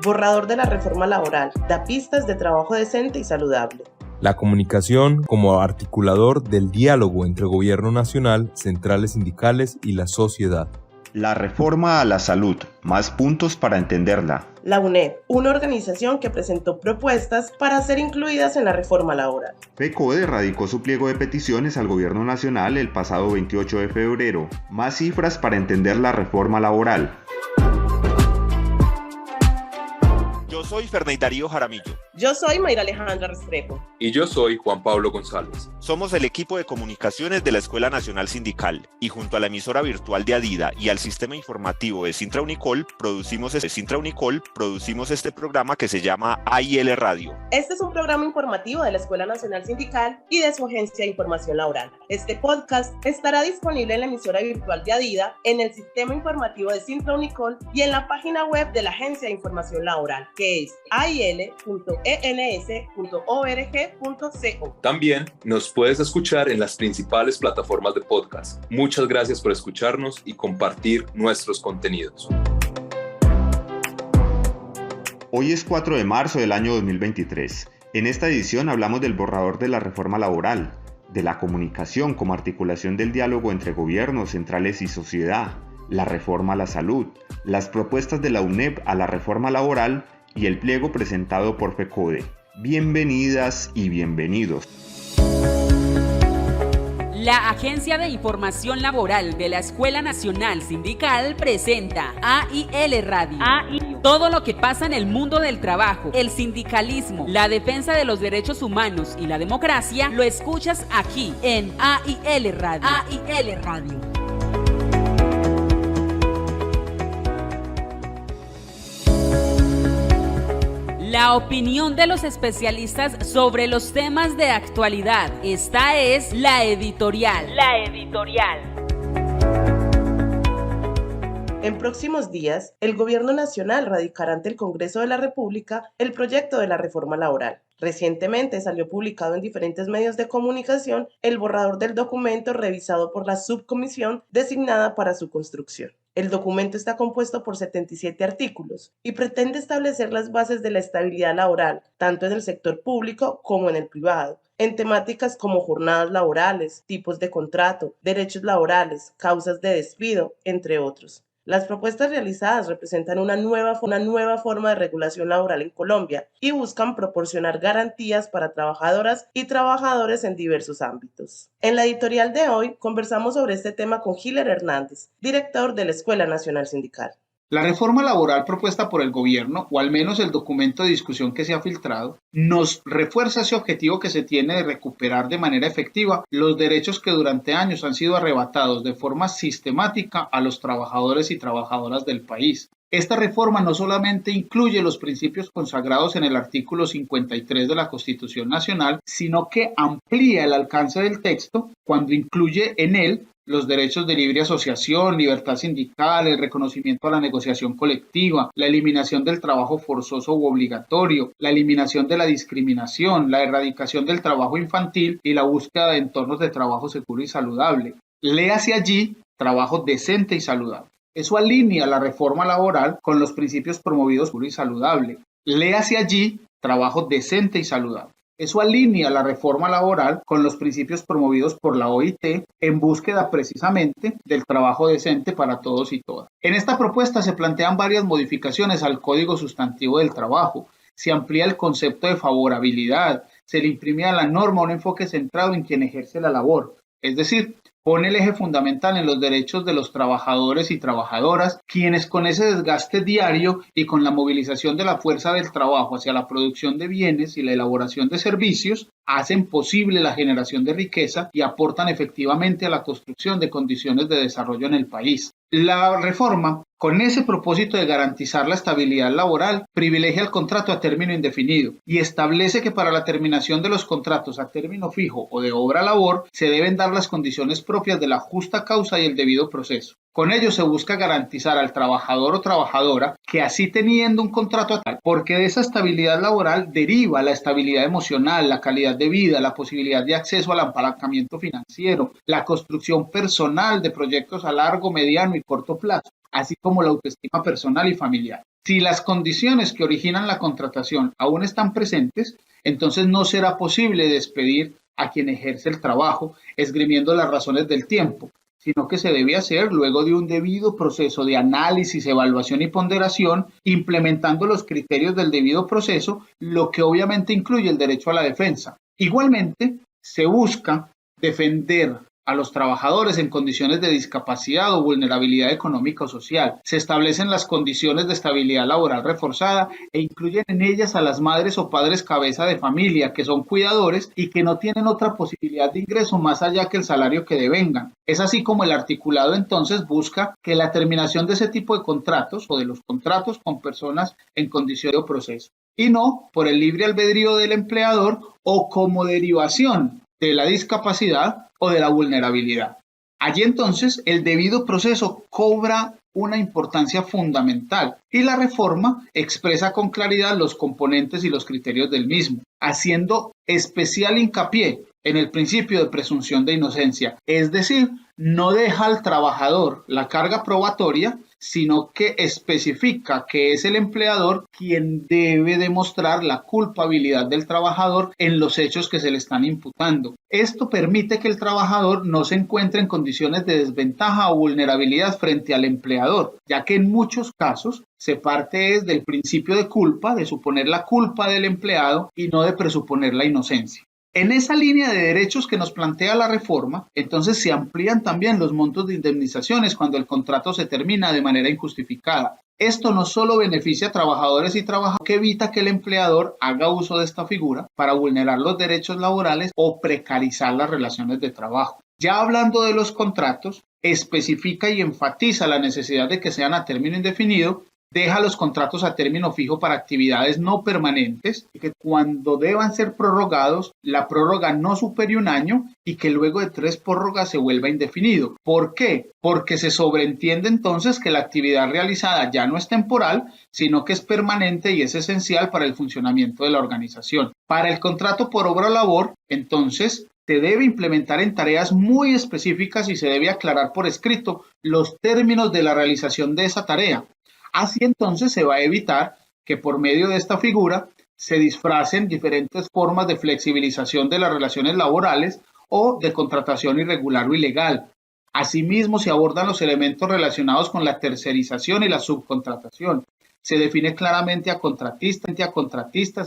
Borrador de la reforma laboral, da pistas de trabajo decente y saludable. La comunicación como articulador del diálogo entre gobierno nacional, centrales sindicales y la sociedad. La reforma a la salud, más puntos para entenderla. La UNED, una organización que presentó propuestas para ser incluidas en la reforma laboral. FECODE radicó su pliego de peticiones al gobierno nacional el pasado 28 de febrero. Más cifras para entender la reforma laboral. Yo soy Ferney Darío Jaramillo. Yo soy Mayra Alejandra Restrepo. Y yo soy Juan Pablo González. Somos el equipo de comunicaciones de la Escuela Nacional Sindical y junto a la emisora virtual de Adida y al sistema informativo de Sintra Unicol producimos este programa que se llama AIL Radio. Este es un programa informativo de la Escuela Nacional Sindical y de su Agencia de Información Laboral. Este podcast estará disponible en la emisora virtual de Adida, en el sistema informativo de Sintra Unicol y en la página web de la Agencia de Información Laboral, que es ail.ens.org.co. También nos puedes escuchar en las principales plataformas de podcast. Muchas gracias por escucharnos y compartir nuestros contenidos. Hoy es 4 de marzo del año 2023. En esta edición hablamos del borrador de la reforma laboral, de la comunicación como articulación del diálogo entre gobiernos, centrales y sociedad, la reforma a la salud, las propuestas de la UNED a la reforma laboral y el pliego presentado por FECODE. Bienvenidas y bienvenidos. La Agencia de Información Laboral de la Escuela Nacional Sindical presenta AIL Radio. Todo lo que pasa en el mundo del trabajo, el sindicalismo, la defensa de los derechos humanos y la democracia, lo escuchas aquí en AIL Radio. AIL Radio. La opinión de los especialistas sobre los temas de actualidad. Esta es la editorial. En próximos días, el Gobierno Nacional radicará ante el Congreso de la República el proyecto de la reforma laboral. Recientemente salió publicado en diferentes medios de comunicación el borrador del documento revisado por la subcomisión designada para su construcción. El documento está compuesto por 77 artículos y pretende establecer las bases de la estabilidad laboral, tanto en el sector público como en el privado, en temáticas como jornadas laborales, tipos de contrato, derechos laborales, causas de despido, entre otros. Las propuestas realizadas representan una nueva forma de regulación laboral en Colombia y buscan proporcionar garantías para trabajadoras y trabajadores en diversos ámbitos. En la editorial de hoy conversamos sobre este tema con Hiller Hernández, director de la Escuela Nacional Sindical. La reforma laboral propuesta por el gobierno, o al menos el documento de discusión que se ha filtrado, nos refuerza ese objetivo que se tiene de recuperar de manera efectiva los derechos que durante años han sido arrebatados de forma sistemática a los trabajadores y trabajadoras del país. Esta reforma no solamente incluye los principios consagrados en el artículo 53 de la Constitución Nacional, sino que amplía el alcance del texto cuando incluye en él los derechos de libre asociación, libertad sindical, el reconocimiento a la negociación colectiva, la eliminación del trabajo forzoso u obligatorio, la eliminación de la discriminación, la erradicación del trabajo infantil y la búsqueda de entornos de trabajo seguro y saludable. Léase allí trabajo decente y saludable. Eso alinea la reforma laboral con los principios promovidos por y saludable. Léase allí trabajo decente y saludable. Eso alinea la reforma laboral con los principios promovidos por la OIT en búsqueda precisamente del trabajo decente para todos y todas. En esta propuesta se plantean varias modificaciones al Código Sustantivo del Trabajo. Se amplía el concepto de favorabilidad, se le imprime a la norma un enfoque centrado en quien ejerce la labor, es decir, pone el eje fundamental en los derechos de los trabajadores y trabajadoras, quienes con ese desgaste diario y con la movilización de la fuerza del trabajo hacia la producción de bienes y la elaboración de servicios, hacen posible la generación de riqueza y aportan efectivamente a la construcción de condiciones de desarrollo en el país. La reforma, con ese propósito de garantizar la estabilidad laboral, privilegia el contrato a término indefinido y establece que para la terminación de los contratos a término fijo o de obra-labor se deben dar las condiciones propias de la justa causa y el debido proceso. Con ello se busca garantizar al trabajador o trabajadora que así teniendo un contrato tal, porque de esa estabilidad laboral deriva la estabilidad emocional, la calidad de vida, la posibilidad de acceso al apalancamiento financiero, la construcción personal de proyectos a largo, mediano y corto plazo. así como la autoestima personal y familiar. Si las condiciones que originan la contratación aún están presentes, entonces no será posible despedir a quien ejerce el trabajo esgrimiendo las razones del tiempo, sino que se debe hacer luego de un debido proceso de análisis, evaluación y ponderación, implementando los criterios del debido proceso, lo que obviamente incluye el derecho a la defensa. Igualmente, se busca defender a los trabajadores en condiciones de discapacidad o vulnerabilidad económica o social. Se establecen las condiciones de estabilidad laboral reforzada e incluyen en ellas a las madres o padres cabeza de familia que son cuidadores y que no tienen otra posibilidad de ingreso más allá que el salario que devengan. Es así como el articulado entonces busca que la terminación de ese tipo de contratos o de los contratos con personas en condición de proceso y no por el libre albedrío del empleador o como derivación de la discapacidad o de la vulnerabilidad. Allí entonces el debido proceso cobra una importancia fundamental y la reforma expresa con claridad los componentes y los criterios del mismo, haciendo especial hincapié en el principio de presunción de inocencia, es decir, no deja al trabajador la carga probatoria, sino que especifica que es el empleador quien debe demostrar la culpabilidad del trabajador en los hechos que se le están imputando. Esto permite que el trabajador no se encuentre en condiciones de desventaja o vulnerabilidad frente al empleador, ya que en muchos casos se parte del principio de culpa, de suponer la culpa del empleado y no de presuponer la inocencia. En esa línea de derechos que nos plantea la reforma, entonces se amplían también los montos de indemnizaciones cuando el contrato se termina de manera injustificada. Esto no solo beneficia a trabajadores y trabajadoras, que evita que el empleador haga uso de esta figura para vulnerar los derechos laborales o precarizar las relaciones de trabajo. Ya hablando de los contratos, especifica y enfatiza la necesidad de que sean a término indefinido, deja los contratos a término fijo para actividades no permanentes y que cuando deban ser prorrogados, la prórroga no supere un año y que luego de 3 prórrogas se vuelva indefinido. ¿Por qué? Porque se sobreentiende entonces que la actividad realizada ya no es temporal, sino que es permanente y es esencial para el funcionamiento de la organización. Para el contrato por obra o labor, entonces, se debe implementar en tareas muy específicas y se debe aclarar por escrito los términos de la realización de esa tarea. Así entonces se va a evitar que por medio de esta figura se disfracen diferentes formas de flexibilización de las relaciones laborales o de contratación irregular o ilegal. Asimismo, se abordan los elementos relacionados con la tercerización y la subcontratación. Se define claramente a contratistas y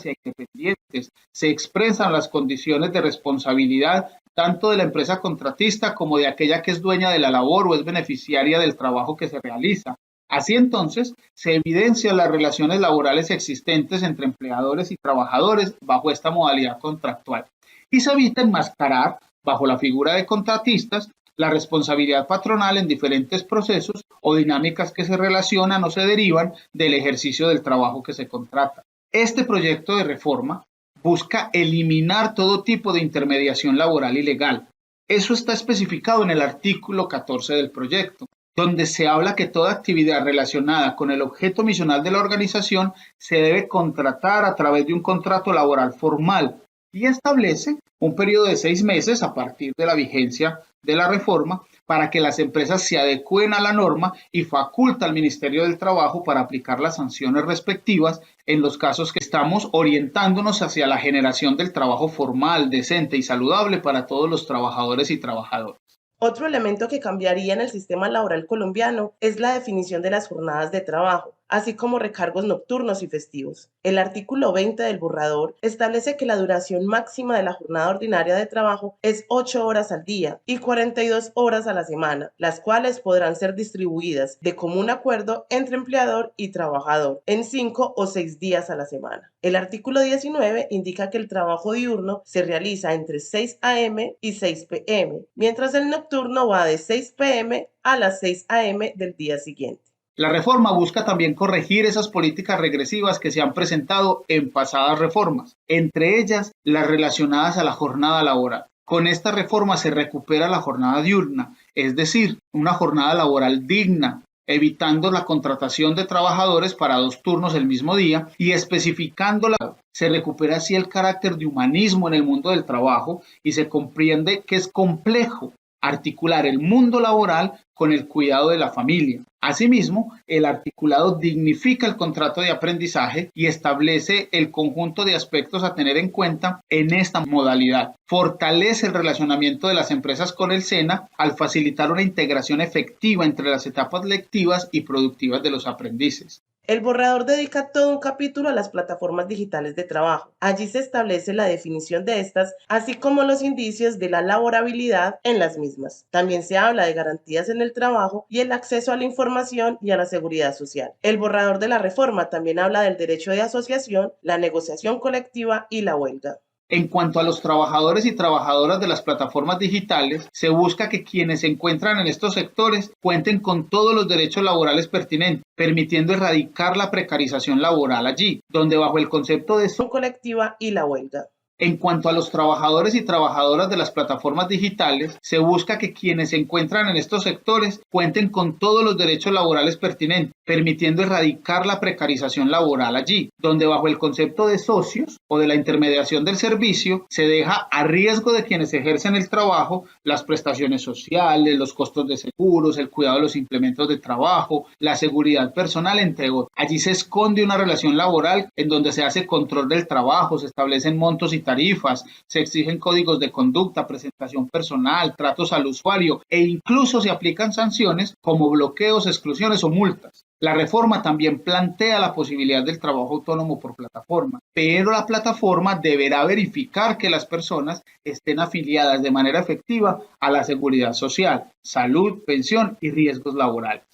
a independientes. Se expresan las condiciones de responsabilidad tanto de la empresa contratista como de aquella que es dueña de la labor o es beneficiaria del trabajo que se realiza. Así entonces, se evidencian las relaciones laborales existentes entre empleadores y trabajadores bajo esta modalidad contractual y se evita enmascarar bajo la figura de contratistas la responsabilidad patronal en diferentes procesos o dinámicas que se relacionan o se derivan del ejercicio del trabajo que se contrata. Este proyecto de reforma busca eliminar todo tipo de intermediación laboral ilegal. Eso está especificado en el artículo 14 del proyecto, donde se habla que toda actividad relacionada con el objeto misional de la organización se debe contratar a través de un contrato laboral formal y establece un periodo de 6 meses a partir de la vigencia de la reforma para que las empresas se adecúen a la norma y faculta al Ministerio del Trabajo para aplicar las sanciones respectivas en los casos que estamos orientándonos hacia la generación del trabajo formal, decente y saludable para todos los trabajadores y trabajadoras. Otro elemento que cambiaría en el sistema laboral colombiano es la definición de las jornadas de trabajo, así como recargos nocturnos y festivos. El artículo 20 del borrador establece que la duración máxima de la jornada ordinaria de trabajo es 8 horas al día y 42 horas a la semana, las cuales podrán ser distribuidas de común acuerdo entre empleador y trabajador en 5 o 6 días a la semana. El artículo 19 indica que el trabajo diurno se realiza entre 6 a.m. y 6 p.m., mientras el nocturno va de 6 p.m. a las 6 a.m. del día siguiente. La reforma busca también corregir esas políticas regresivas que se han presentado en pasadas reformas, entre ellas las relacionadas a la jornada laboral. Con esta reforma se recupera la jornada diurna, es decir, una jornada laboral digna, evitando la contratación de trabajadores para 2 turnos el mismo día y especificándola. Se recupera así el carácter de humanismo en el mundo del trabajo y se comprende que es complejo articular el mundo laboral con el cuidado de la familia. Asimismo, el articulado dignifica el contrato de aprendizaje y establece el conjunto de aspectos a tener en cuenta en esta modalidad. Fortalece el relacionamiento de las empresas con el SENA al facilitar una integración efectiva entre las etapas lectivas y productivas de los aprendices. El borrador dedica todo un capítulo a las plataformas digitales de trabajo. Allí se establece la definición de estas, así como los indicios de la laborabilidad en las mismas. También se habla de garantías en el trabajo y el acceso a la información y a la seguridad social. El borrador de la reforma también habla del derecho de asociación, la negociación colectiva y la huelga. En cuanto a los trabajadores y trabajadoras de las plataformas digitales, se busca que quienes se encuentran en estos sectores cuenten con todos los derechos laborales pertinentes, permitiendo erradicar la precarización laboral allí, donde bajo el concepto de colectiva y la huelga. En cuanto a los trabajadores y trabajadoras de las plataformas digitales, se busca que quienes se encuentran en estos sectores cuenten con todos los derechos laborales pertinentes, permitiendo erradicar la precarización laboral allí, donde bajo el concepto de socios o de la intermediación del servicio se deja a riesgo de quienes ejercen el trabajo las prestaciones sociales, los costos de seguros, el cuidado de los implementos de trabajo, la seguridad personal, entre otros. Allí se esconde una relación laboral en donde se hace control del trabajo, se establecen montos y tarifas, se exigen códigos de conducta, presentación personal, tratos al usuario e incluso se aplican sanciones como bloqueos, exclusiones o multas. La reforma también plantea la posibilidad del trabajo autónomo por plataforma, pero la plataforma deberá verificar que las personas estén afiliadas de manera efectiva a la seguridad social, salud, pensión y riesgos laborales.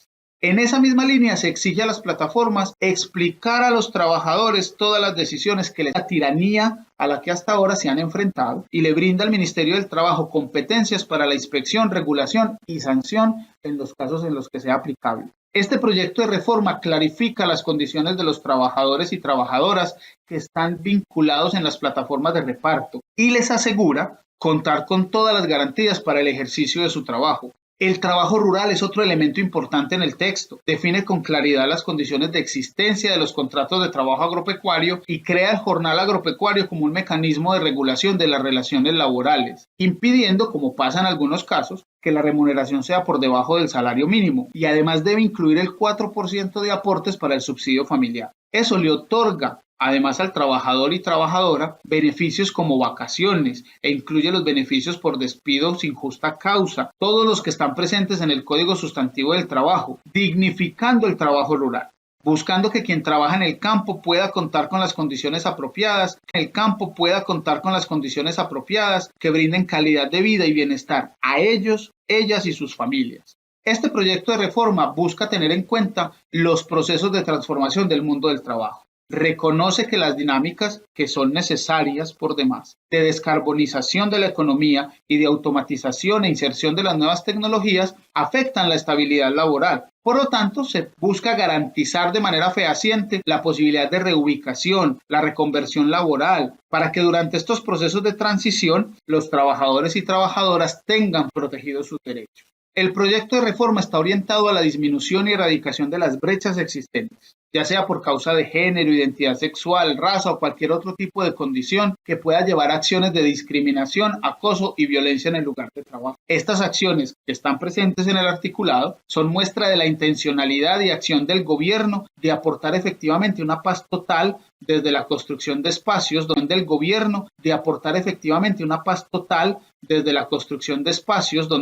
En esa misma línea se exige a las plataformas explicar a los trabajadores todas las decisiones que la tiranía a la que hasta ahora se han enfrentado y le brinda al Ministerio del Trabajo competencias para la inspección, regulación y sanción en los casos en los que sea aplicable. Este proyecto de reforma clarifica las condiciones de los trabajadores y trabajadoras que están vinculados en las plataformas de reparto y les asegura contar con todas las garantías para el ejercicio de su trabajo. El trabajo rural es otro elemento importante en el texto. Define con claridad las condiciones de existencia de los contratos de trabajo agropecuario y crea el jornal agropecuario como un mecanismo de regulación de las relaciones laborales, impidiendo, como pasa en algunos casos, que la remuneración sea por debajo del salario mínimo y además debe incluir el 4% de aportes para el subsidio familiar. Eso le otorga además al trabajador y trabajadora beneficios como vacaciones e incluye los beneficios por despido sin justa causa, todos los que están presentes en el Código Sustantivo del Trabajo, dignificando el trabajo rural, buscando que quien trabaja en el campo pueda contar con las condiciones apropiadas, que brinden calidad de vida y bienestar a ellos, ellas y sus familias. Este proyecto de reforma busca tener en cuenta los procesos de transformación del mundo del trabajo. Reconoce que las dinámicas que son necesarias por demás de descarbonización de la economía y de automatización e inserción de las nuevas tecnologías afectan la estabilidad laboral. Por lo tanto, se busca garantizar de manera fehaciente la posibilidad de reubicación, la reconversión laboral, para que durante estos procesos de transición los trabajadores y trabajadoras tengan protegidos sus derechos. El proyecto de reforma está orientado a la disminución y erradicación de las brechas existentes, ya sea por causa de género, identidad sexual, raza o cualquier otro tipo de condición que pueda llevar a acciones de discriminación, acoso y violencia en el lugar de trabajo. Estas acciones que están presentes en el articulado son muestra de la intencionalidad y acción del gobierno de aportar efectivamente una paz total desde la construcción de espacios donde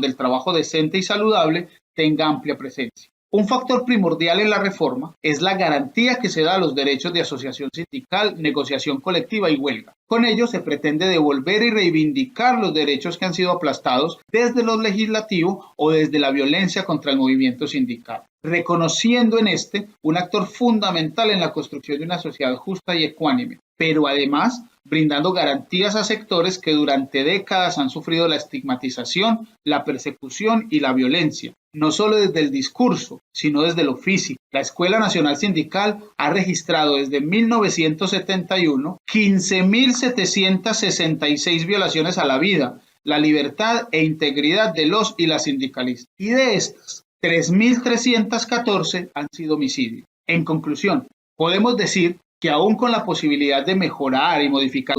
el trabajo decente y saludable tenga amplia presencia. Un factor primordial en la reforma es la garantía que se da a los derechos de asociación sindical, negociación colectiva y huelga. Con ello se pretende devolver y reivindicar los derechos que han sido aplastados desde lo legislativo o desde la violencia contra el movimiento sindical, reconociendo en este un actor fundamental en la construcción de una sociedad justa y ecuánime, pero además brindando garantías a sectores que durante décadas han sufrido la estigmatización, la persecución y la violencia, no solo desde el discurso, sino desde lo físico. La Escuela Nacional Sindical ha registrado desde 1971 15.766 violaciones a la vida, la libertad e integridad de los y las sindicalistas. Y de estas, 3.314 han sido homicidios. En conclusión, podemos decir que aún con la posibilidad de mejorar y modificar,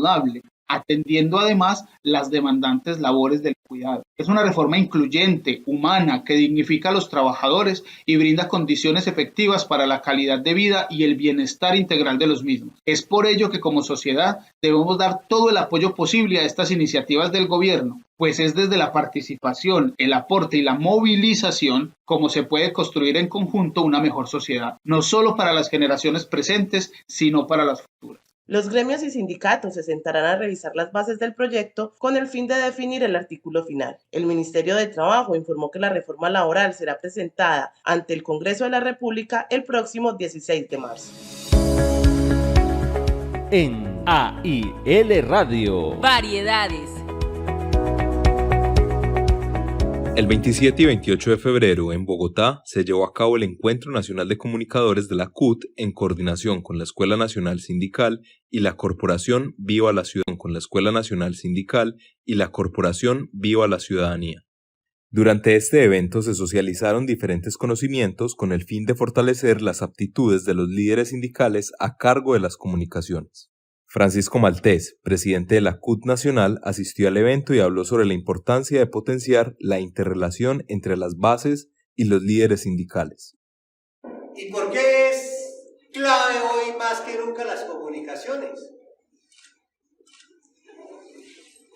atendiendo además las demandantes labores del cuidado. Es una reforma incluyente, humana, que dignifica a los trabajadores y brinda condiciones efectivas para la calidad de vida y el bienestar integral de los mismos. Es por ello que como sociedad debemos dar todo el apoyo posible a estas iniciativas del gobierno, pues es desde la participación, el aporte y la movilización como se puede construir en conjunto una mejor sociedad, no solo para las generaciones presentes, sino para las futuras. Los gremios y sindicatos se sentarán a revisar las bases del proyecto con el fin de definir el artículo final. El Ministerio de Trabajo informó que la reforma laboral será presentada ante el Congreso de la República el próximo 16 de marzo. En AIL Radio. Variedades. El 27 y 28 de febrero en Bogotá se llevó a cabo el Encuentro Nacional de Comunicadores de la CUT en coordinación con la Escuela Nacional Sindical y la Corporación Viva la Ciudadanía. Durante este evento se socializaron diferentes conocimientos con el fin de fortalecer las aptitudes de los líderes sindicales a cargo de las comunicaciones. Francisco Maltés, presidente de la CUT Nacional, asistió al evento y habló sobre la importancia de potenciar la interrelación entre las bases y los líderes sindicales. ¿Y por qué es clave hoy más que nunca las comunicaciones?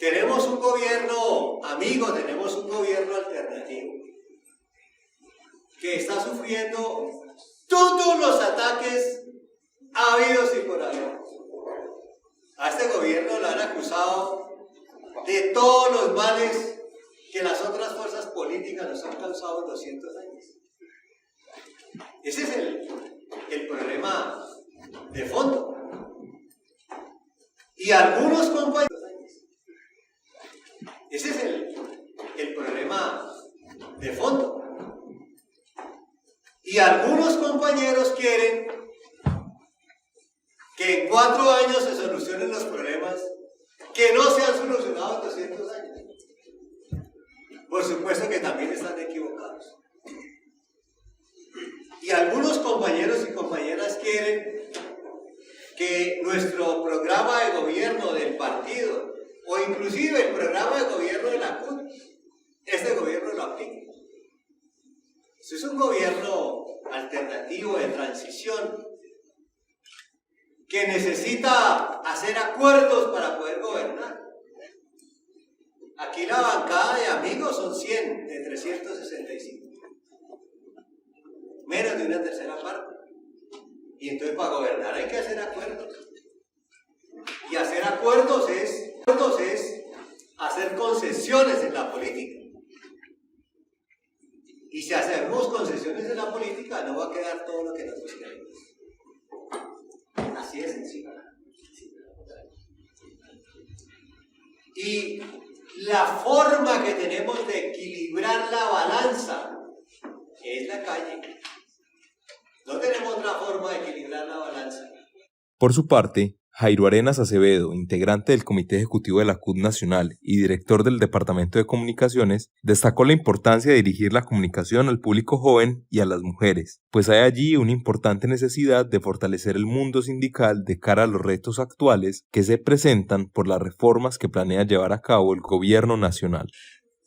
Tenemos un gobierno amigo, tenemos un gobierno alternativo que está sufriendo todos los ataques habidos y por haber. A este gobierno lo han acusado de todos los males que las otras fuerzas políticas nos han causado en 200 años. Ese es el problema de fondo. Y algunos compañeros... Ese es el problema de fondo. Y algunos compañeros quieren que en 4 años se solucionen los problemas que no se han solucionado en 200 años. Por supuesto que también están equivocados. Y algunos compañeros y compañeras quieren que nuestro programa de gobierno del partido, o inclusive el programa de gobierno de la CUT, este gobierno lo aplique. Este es un gobierno alternativo de transición que necesita hacer acuerdos para poder gobernar. Aquí la bancada de amigos son 100 de 365. Menos de una tercera parte. Y entonces para gobernar hay que hacer acuerdos. Y hacer acuerdos es hacer concesiones en la política. Y si hacemos concesiones en la política, no va a quedar todo lo que nosotros queremos. Así de sencillo. Y la forma que tenemos de equilibrar la balanza es la calle. No tenemos otra forma de equilibrar la balanza. Por su parte, Jairo Arenas Acevedo, integrante del Comité Ejecutivo de la CUT Nacional y director del Departamento de Comunicaciones, destacó la importancia de dirigir la comunicación al público joven y a las mujeres, pues hay allí una importante necesidad de fortalecer el mundo sindical de cara a los retos actuales que se presentan por las reformas que planea llevar a cabo el gobierno nacional.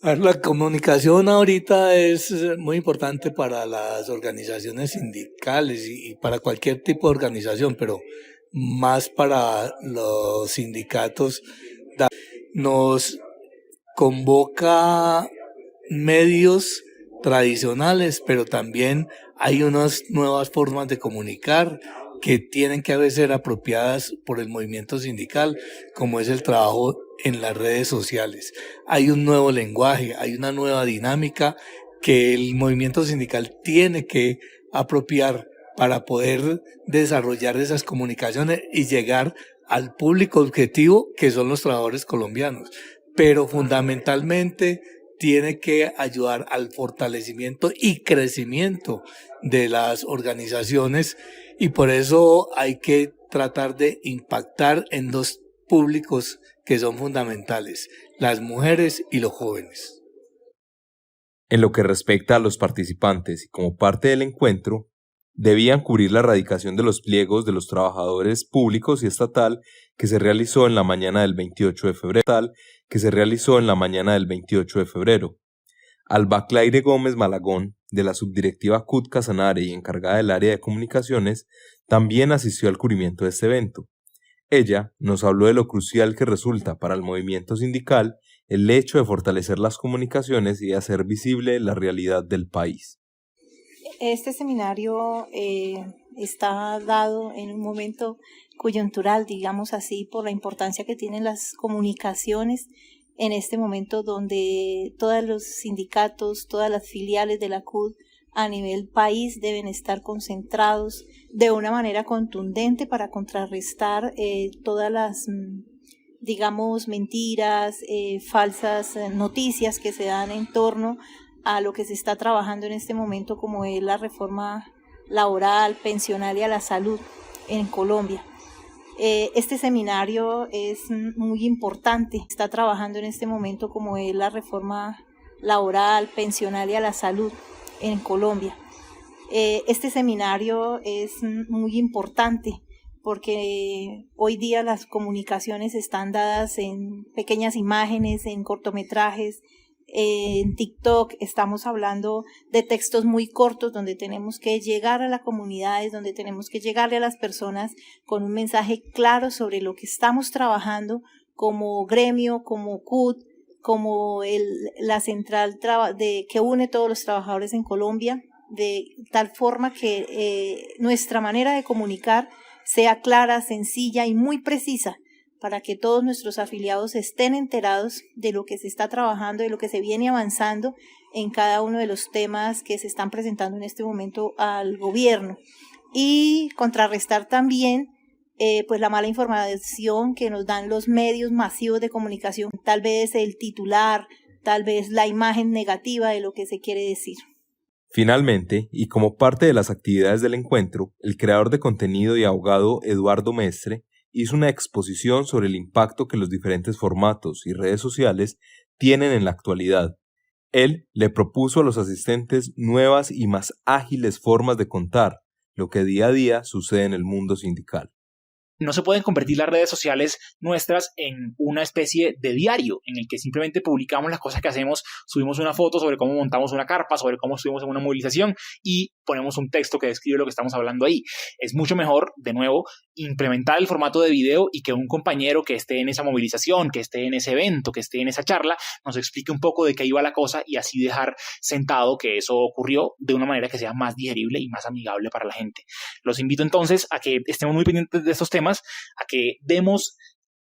La comunicación ahorita es muy importante para las organizaciones sindicales y para cualquier tipo de organización, pero más para los sindicatos. Nos convoca medios tradicionales, pero también hay unas nuevas formas de comunicar que tienen que ser apropiadas por el movimiento sindical, como es el trabajo en las redes sociales. Hay un nuevo lenguaje, hay una nueva dinámica que el movimiento sindical tiene que apropiar para poder desarrollar esas comunicaciones y llegar al público objetivo que son los trabajadores colombianos. Pero fundamentalmente tiene que ayudar al fortalecimiento y crecimiento de las organizaciones y por eso hay que tratar de impactar en 2 públicos que son fundamentales, las mujeres y los jóvenes. En lo que respecta a los participantes y como parte del encuentro, debían cubrir la erradicación de los pliegos de los trabajadores públicos y estatal que se realizó en la mañana del 28 de febrero. Alba Claire Gómez Malagón, de la subdirectiva CUT Casanare y encargada del área de comunicaciones, también asistió al cubrimiento de este evento. Ella nos habló de lo crucial que resulta para el movimiento sindical el hecho de fortalecer las comunicaciones y de hacer visible la realidad del país. Este seminario está dado en un momento coyuntural, digamos así, por la importancia que tienen las comunicaciones en este momento donde todos los sindicatos, todas las filiales de la CUT a nivel país deben estar concentrados de una manera contundente para contrarrestar todas las, digamos, mentiras, falsas noticias que se dan en torno a lo que se está trabajando en este momento, como es la reforma laboral, pensional y a la salud en Colombia. Este seminario es muy importante, está trabajando en este momento como es la reforma laboral, pensional y a la salud en Colombia. Este seminario es muy importante porque hoy día las comunicaciones están dadas en pequeñas imágenes, en cortometrajes, en TikTok. Estamos hablando de textos muy cortos donde tenemos que llegar a las comunidades, donde tenemos que llegarle a las personas con un mensaje claro sobre lo que estamos trabajando como gremio, como CUT, como la central que une todos los trabajadores en Colombia, de tal forma que nuestra manera de comunicar sea clara, sencilla y muy precisa, para que todos nuestros afiliados estén enterados de lo que se está trabajando, de lo que se viene avanzando en cada uno de los temas que se están presentando en este momento al gobierno, y contrarrestar también pues la mala información que nos dan los medios masivos de comunicación, tal vez el titular, tal vez la imagen negativa de lo que se quiere decir. Finalmente, y como parte de las actividades del encuentro, el creador de contenido y abogado Eduardo Mestre hizo una exposición sobre el impacto que los diferentes formatos y redes sociales tienen en la actualidad. Él le propuso a los asistentes nuevas y más ágiles formas de contar lo que día a día sucede en el mundo sindical. No se pueden convertir las redes sociales nuestras en una especie de diario en el que simplemente publicamos las cosas que hacemos, subimos una foto sobre cómo montamos una carpa, sobre cómo estuvimos en una movilización y ponemos un texto que describe lo que estamos hablando ahí. Es mucho mejor, de nuevo, implementar el formato de video y que un compañero que esté en esa movilización, que esté en ese evento, que esté en esa charla, nos explique un poco de qué iba la cosa y así dejar sentado que eso ocurrió de una manera que sea más digerible y más amigable para la gente. Los invito entonces a que estemos muy pendientes de estos temas, a que demos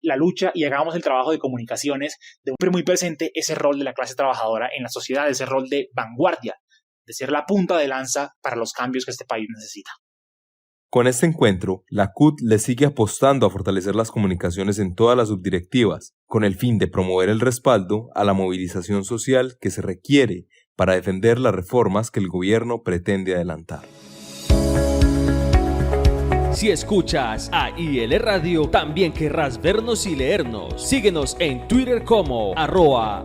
la lucha y hagamos el trabajo de comunicaciones, de muy presente ese rol de la clase trabajadora en la sociedad, ese rol de vanguardia, de ser la punta de lanza para los cambios que este país necesita. Con este encuentro, la CUT le sigue apostando a fortalecer las comunicaciones en todas las subdirectivas, con el fin de promover el respaldo a la movilización social que se requiere para defender las reformas que el gobierno pretende adelantar. Si escuchas AIL Radio, también querrás vernos y leernos. Síguenos en Twitter como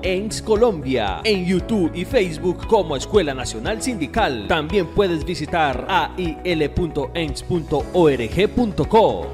@ENSColombia, en YouTube y Facebook como Escuela Nacional Sindical. También puedes visitar ail.ens.org.co.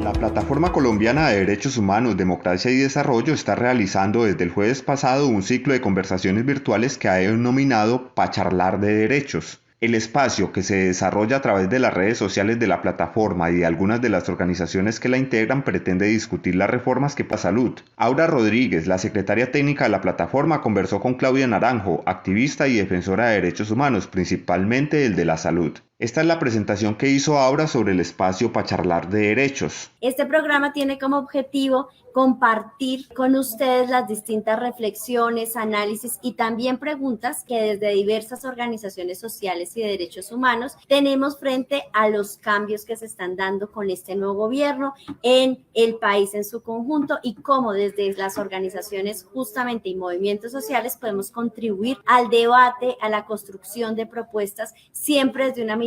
La Plataforma Colombiana de Derechos Humanos, Democracia y Desarrollo está realizando desde el jueves pasado un ciclo de conversaciones virtuales que ha denominado Pacharlar de Derechos. El espacio, que se desarrolla a través de las redes sociales de la plataforma y de algunas de las organizaciones que la integran, pretende discutir las reformas que para salud. Aura Rodríguez, la secretaria técnica de la plataforma, conversó con Claudia Naranjo, activista y defensora de derechos humanos, principalmente el de la salud. Esta es la presentación que hizo Aura sobre el espacio Pacharlar de Derechos. Este programa tiene como objetivo compartir con ustedes las distintas reflexiones, análisis y también preguntas que desde diversas organizaciones sociales y de derechos humanos tenemos frente a los cambios que se están dando con este nuevo gobierno en el país en su conjunto y cómo desde las organizaciones justamente y movimientos sociales podemos contribuir al debate, a la construcción de propuestas, siempre desde una mirada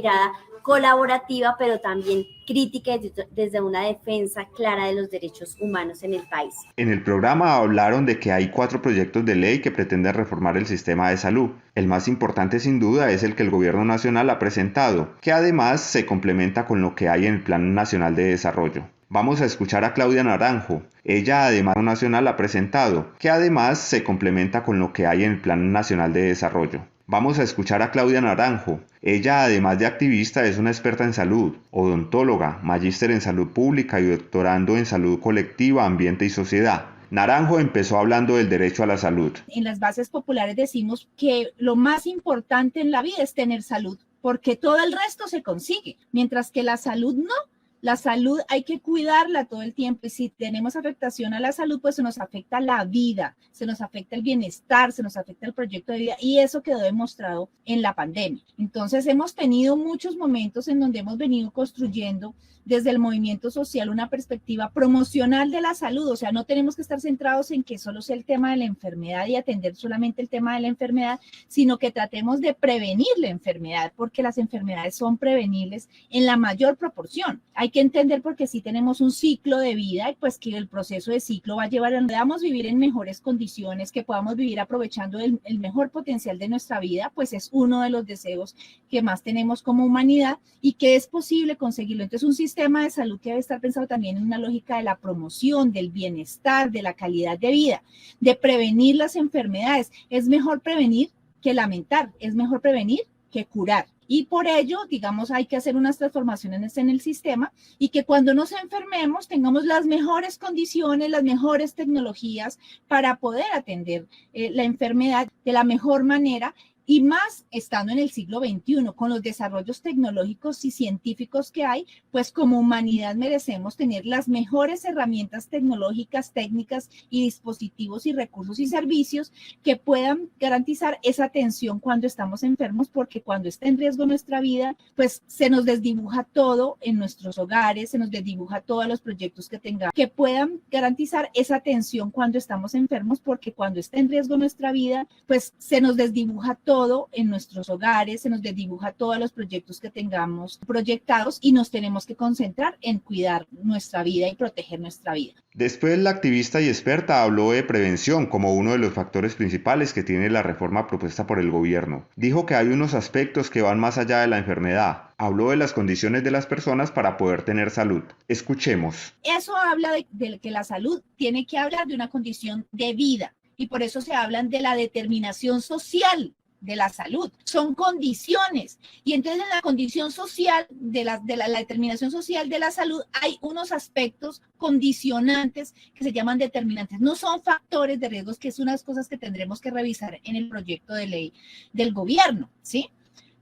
colaborativa, pero también crítica desde una defensa clara de los derechos humanos en el país. En el programa hablaron de que hay 4 proyectos de ley que pretenden reformar el sistema de salud. El más importante sin duda es el que el Gobierno Nacional ha presentado, que además se complementa con lo que hay en el Plan Nacional de Desarrollo. Vamos a escuchar a Claudia Naranjo. Ella además nacional ha presentado, que además se complementa con lo que hay en el Plan Nacional de Desarrollo. Vamos a escuchar a Claudia Naranjo. Ella, además de activista, es una experta en salud, odontóloga, magíster en salud pública y doctorando en salud colectiva, ambiente y sociedad. Naranjo empezó hablando del derecho a la salud. En las bases populares decimos que lo más importante en la vida es tener salud, porque todo el resto se consigue, mientras que la salud no. La salud hay que cuidarla todo el tiempo y si tenemos afectación a la salud, pues se nos afecta la vida, se nos afecta el bienestar, se nos afecta el proyecto de vida y eso quedó demostrado en la pandemia. Entonces hemos tenido muchos momentos en donde hemos venido construyendo desde el movimiento social una perspectiva promocional de la salud, o sea, no tenemos que estar centrados en que solo sea el tema de la enfermedad y atender solamente el tema de la enfermedad, sino que tratemos de prevenir la enfermedad, porque las enfermedades son prevenibles en la mayor proporción. Hay que entender porque sí tenemos un ciclo de vida y pues que el proceso de ciclo va a llevar a que podamos vivir en mejores condiciones, que podamos vivir aprovechando el mejor potencial de nuestra vida, pues es uno de los deseos que más tenemos como humanidad y que es posible conseguirlo. Entonces un sistema de salud que debe estar pensado también en una lógica de la promoción, del bienestar, de la calidad de vida, de prevenir las enfermedades. Es mejor prevenir que lamentar, es mejor prevenir que curar. Y por ello, digamos, hay que hacer unas transformaciones en el sistema y que cuando nos enfermemos tengamos las mejores condiciones, las mejores tecnologías para poder atender la enfermedad de la mejor manera. Y más estando en el siglo XXI, con los desarrollos tecnológicos y científicos que hay, pues como humanidad merecemos tener las mejores herramientas tecnológicas, técnicas y dispositivos y recursos y servicios que puedan garantizar esa atención cuando estamos enfermos, porque cuando está en riesgo nuestra vida, pues se nos desdibuja todo en nuestros hogares, se nos desdibuja todos los proyectos que tengamos, que puedan garantizar esa atención cuando estamos enfermos, porque cuando está en riesgo nuestra vida, pues se nos desdibuja todo en nuestros hogares, se nos desdibuja todos los proyectos que tengamos proyectados y nos tenemos que concentrar en cuidar nuestra vida y proteger nuestra vida. Después la activista y experta habló de prevención como uno de los factores principales que tiene la reforma propuesta por el gobierno. Dijo que hay unos aspectos que van más allá de la enfermedad. Habló de las condiciones de las personas para poder tener salud. Escuchemos. Eso habla de que la salud tiene que hablar de una condición de vida y por eso se hablan de la determinación social de la salud, son condiciones y entonces en la condición social de la determinación social de la salud hay unos aspectos condicionantes que se llaman determinantes, no son factores de riesgos, que es unas cosas que tendremos que revisar en el proyecto de ley del gobierno, ¿sí?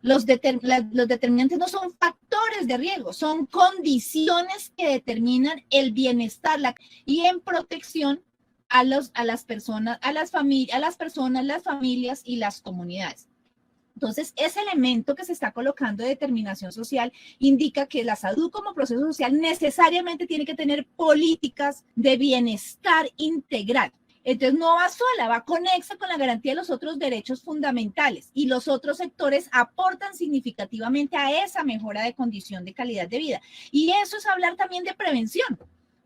Los determinantes no son factores de riesgo, son condiciones que determinan el bienestar y en protección a las personas, las familias y las comunidades. Entonces, ese elemento que se está colocando de determinación social indica que la salud como proceso social necesariamente tiene que tener políticas de bienestar integral. Entonces, no va sola, va conexa con la garantía de los otros derechos fundamentales y los otros sectores aportan significativamente a esa mejora de condición de calidad de vida. Y eso es hablar también de prevención.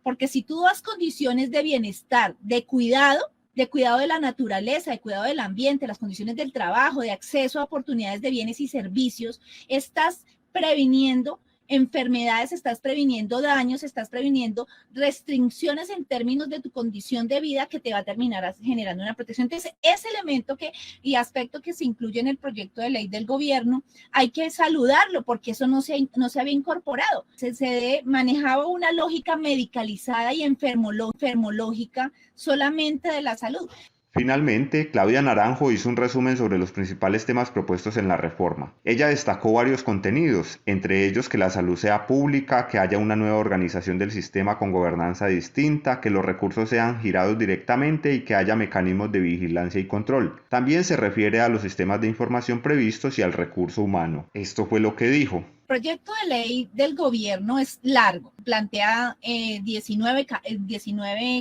Porque si tú das condiciones de bienestar, de cuidado de la naturaleza, de cuidado del ambiente, las condiciones del trabajo, de acceso a oportunidades de bienes y servicios, estás previniendo enfermedades, estás previniendo daños, estás previniendo restricciones en términos de tu condición de vida que te va a terminar generando una protección. Entonces, ese elemento y aspecto que se incluye en el proyecto de ley del gobierno, hay que saludarlo porque eso no se había incorporado. Se manejaba una lógica medicalizada y enfermológica solamente de la salud. Finalmente, Claudia Naranjo hizo un resumen sobre los principales temas propuestos en la reforma. Ella destacó varios contenidos, entre ellos que la salud sea pública, que haya una nueva organización del sistema con gobernanza distinta, que los recursos sean girados directamente y que haya mecanismos de vigilancia y control. También se refiere a los sistemas de información previstos y al recurso humano. Esto fue lo que dijo. El proyecto de ley del gobierno es largo, plantea 19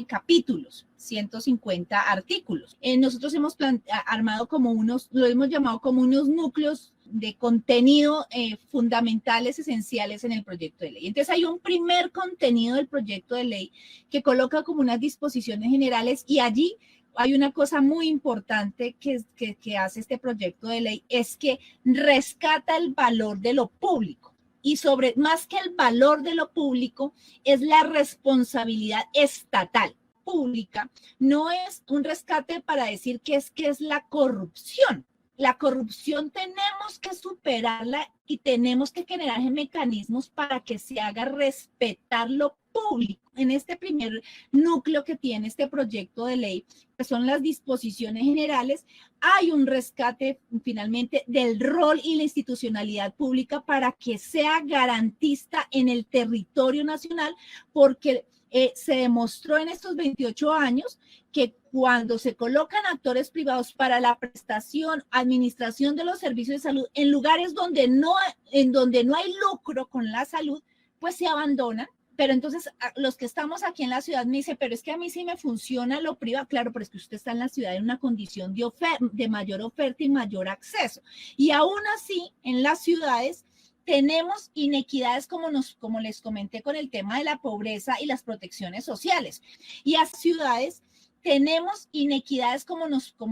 capítulos, 150 artículos. Nosotros hemos armado lo hemos llamado como unos núcleos de contenido fundamentales, esenciales en el proyecto de ley. Entonces hay un primer contenido del proyecto de ley que coloca como unas disposiciones generales, y allí hay una cosa muy importante que hace este proyecto de ley, es que rescata el valor de lo público. Y sobre, más que el valor de lo público, es la responsabilidad estatal pública. No es un rescate para decir que es la corrupción. La corrupción tenemos que superarla y tenemos que generar mecanismos para que se haga respetar lo público. En este primer núcleo que tiene este proyecto de ley, que son las disposiciones generales, hay un rescate finalmente del rol y la institucionalidad pública para que sea garantista en el territorio nacional, porque se demostró en estos 28 años que cuando se colocan actores privados para la prestación, administración de los servicios de salud en lugares donde no hay lucro con la salud, pues se abandonan. Pero entonces los que estamos aquí en la ciudad me dicen, pero es que a mí sí me funciona lo privado. Claro, pero es que usted está en la ciudad en una condición de mayor oferta y mayor acceso. Y aún así, en las ciudades tenemos inequidades como les comenté con el tema de la pobreza y las protecciones sociales. Y a ciudades tenemos inequidades como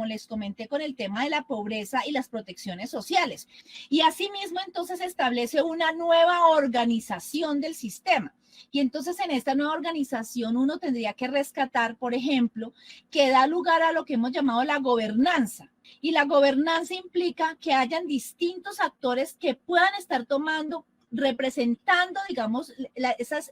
les comenté con el tema de la pobreza y las protecciones sociales. Y asimismo entonces establece una nueva organización del sistema. Y entonces en esta nueva organización uno tendría que rescatar, por ejemplo, que da lugar a lo que hemos llamado la gobernanza. Y la gobernanza implica que hayan distintos actores que puedan estar representando, digamos,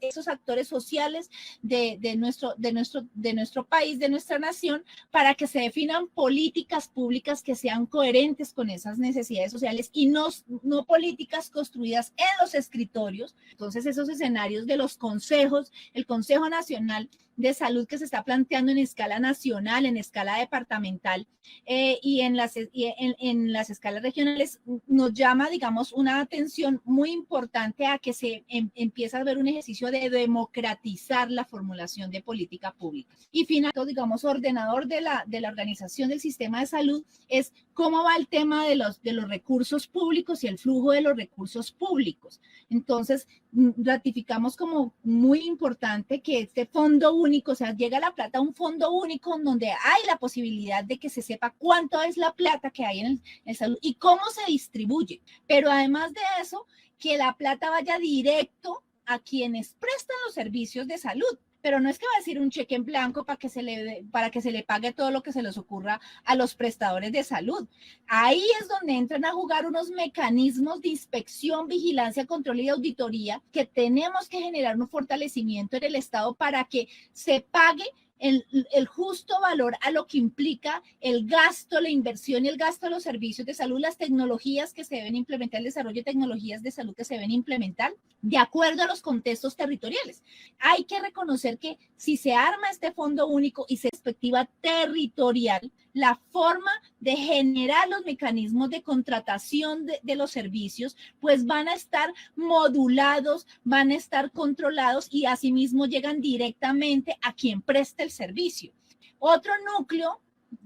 esos actores sociales de nuestro país, de nuestra nación, para que se definan políticas públicas que sean coherentes con esas necesidades sociales y no políticas construidas en los escritorios. Entonces, esos escenarios de los consejos, el Consejo Nacional de Salud que se está planteando en escala nacional, en escala departamental y en las escalas regionales, nos llama, digamos, una atención muy importante a que se empieza a ver un ejercicio de democratizar la formulación de política pública. Y finalmente, digamos, ordenador de la organización del sistema de salud es cómo va el tema de los recursos públicos y el flujo de los recursos públicos. Entonces, ratificamos como muy importante que este fondo único, o sea, llega la plata a un fondo único donde hay la posibilidad de que se sepa cuánto es la plata que hay en el salud y cómo se distribuye. Pero además de eso, que la plata vaya directo a quienes prestan los servicios de salud. Pero no es que va a decir un cheque en blanco para que se le pague todo lo que se les ocurra a los prestadores de salud. Ahí es donde entran a jugar unos mecanismos de inspección, vigilancia, control y auditoría que tenemos que generar un fortalecimiento en el Estado para que se pague el justo valor a lo que implica el gasto, la inversión y el gasto de los servicios de salud, las tecnologías que se deben implementar, el desarrollo de tecnologías de salud que se deben implementar de acuerdo a los contextos territoriales. Hay que reconocer que si se arma este fondo único y se perspectiva territorial, la forma de generar los mecanismos de contratación de los servicios, pues van a estar modulados, van a estar controlados y asimismo llegan directamente a quien presta el servicio. Otro núcleo